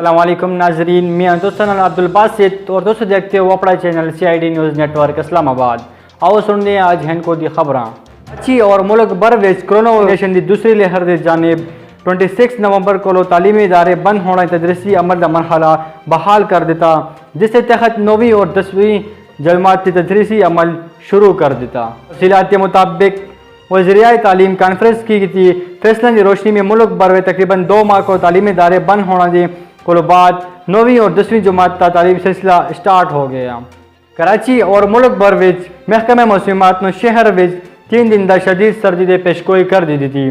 السلام علیکم ناظرین، میں دوستان عبدالباسط اور دوستوں دیکھتے ہو اپنا channel CID news network Islamabad. آؤ سننے آج ہیں کو دی خبراں اچھی اور ملک بھر وچ کرونا وائرس دی دوسری لہر دی جانب 26 نومبر کو تعلیمی ادارے بند ہونے تدریسی عمل کا مرحلہ بحال کر دیتا، جس کے تحت 9ویں اور 10ویں جماعت کی تدریسی عمل شروع کر دیتا۔ تفصیلات کے مطابق وزیرائے تعلیم کانفرنس کی تھی فیصلہ کی روشنی میں ملک بھر میں تقریباً 2 ماہ کو تعلیمی ادارے بند ہونے کے بعد 9ویں اور 10ویں جماعت کا تعلیمی سلسلہ سٹارٹ ہو گیا۔ کراچی اور ملک بھر میں محکمہ موسمیات نے شہر میں 3 دن کا شدید سردی کی پیشگوئی کر دی تھی۔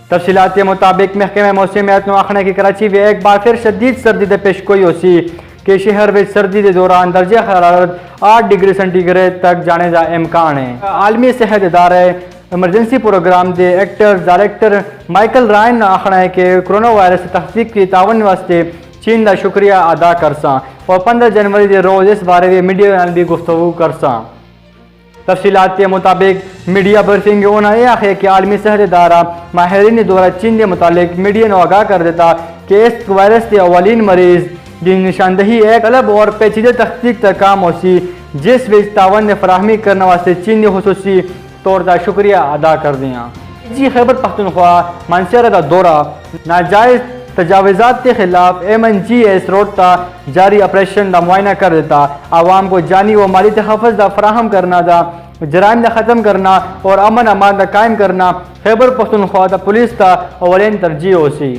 تفصیلات کے مطابق محکمہ موسمیات نے آخنا کہ کراچی میں ایک بار پھر شدید سردی کی پیشگوئی ہوئی کہ شہر میں سردی کے دوران درجہ حرارت 8 ڈگری سینٹی گریڈ تک جانے کا امکان ہے۔ عالمی صحت ادارے ایمرجنسی پروگرام کے ڈائریکٹر مائیکل رائن نے آخنا ہے کہ کرونا وائرس تحقیق کی تعاون واسطے چین کا شکریہ ادا کرساں اور 15 جنوری کے روز اس بارے میں میڈیا نال بھی گفتگو کرساں۔ تفصیلات کے مطابق میڈیا بریفنگ انہوں نے آخیا کہ عالمی صحت ادارہ ماہرین دورہ چین کے متعلق میڈیا نے آگاہ کر دیتا کہ اس وائرس کے اولین مریض کی نشاندہی ایک طلب اور پیچیدہ تحقیق کا کام ہوسی، جس وچ تعاون فراہمی کرنے واسطے چین نے خصوصی طور پر شکریہ ادا کر دیا۔ خیبر پختونخوا مانسہرہ کا دورہ ناجائز تجاوزات کے خلاف MNGS روڈ تا جاری آپریشن کا معائنہ کر دیتا، عوام کو جانی و مالی تحفظ کا فراہم کرنا دا جرائم کا ختم کرنا اور امن امان کا قائم کرنا خیبر پختونخوا تا پولیس تا اولین ترجیح ہو سی۔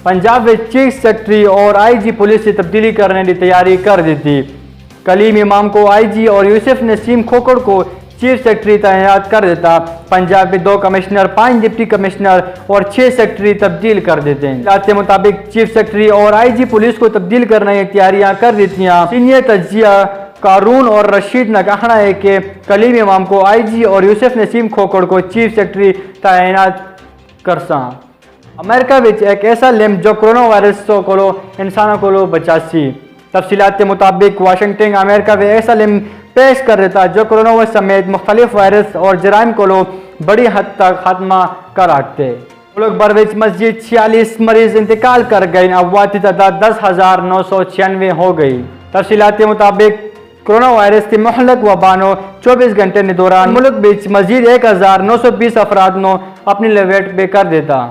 پنجاب میں چیف سیکرٹری اور IG پولیس سے تبدیلی کرنے کی تیاری کر دی تھی۔ کلیم امام کو IG اور یوسف نسیم کھوکڑ کو چیف سیکرٹری تعینات کر دیتا۔ پنجاب میں 2 کمشنر، 5 ڈپٹی کمشنر اور 6 سیکرٹری تبدیل کر دیتے ہیں۔ اطلاعات کے مطابق چیف سیکرٹری اور IG پولیس کو تبدیل کرنے کی تیاریاں کر دیتی ہیں۔ سینئر تجزیہ کارون اور رشید نے کہنا ہے کہ کلیم امام کو IG اور یوسف نسیم کھوکڑ کو چیف سیکرٹری تعینات کرساں۔ امریکہ میں ایک ایسا لمب جو کرونا وائرس کو انسانوں کو بچاسی۔ تفصیلات کے مطابق واشنگٹن امریکہ میں ایسا لمب پیش کر دیتا جو کرونا وائرس سمیت مختلف وائرس اور جرائم کو بڑی حد تک ختمہ کر رکھتے۔ ملک بھر میں مزید 46 مریض انتقال کر گئے، اموات کی تعداد 10,996 ہو گئی۔ تفصیلات کے مطابق کرونا وائرس کی مہلک وبا نے 24 گھنٹے کے دوران ملک میں مزید 1,920 افراد نے اپنی لپیٹ میں کر دیتا۔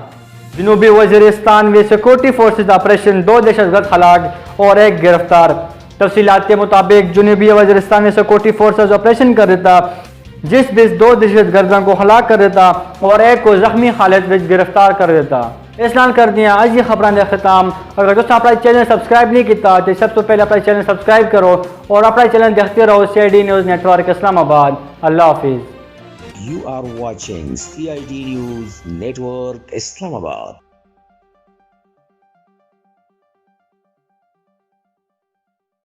جنوبی وزیرستان میں سیکورٹی فورسز آپریشن 2 دہشت گرد ہلاک اور 1 گرفتار۔ تفصیلات کے مطابق جنوبی وزیرستان میں سیکورٹی فورسز آپریشن کر دیتا، جس میں 2 دہشت گردوں کو ہلاک کر دیتا اور 1 کو زخمی حالت میں گرفتار کر دیتا۔ اس نال کر دیا آج یہ خبروں کا ختم۔ اگر دوستوں اپنا چینل سبسکرائب نہیں کیتا تو سب سے پہلے اپنا چینل سبسکرائب کرو اور اپنا چینل دیکھتے رہو CID نیوز نیٹ ورک اسلام آباد۔ اللہ حافظ۔ You are watching CID News Network Islamabad.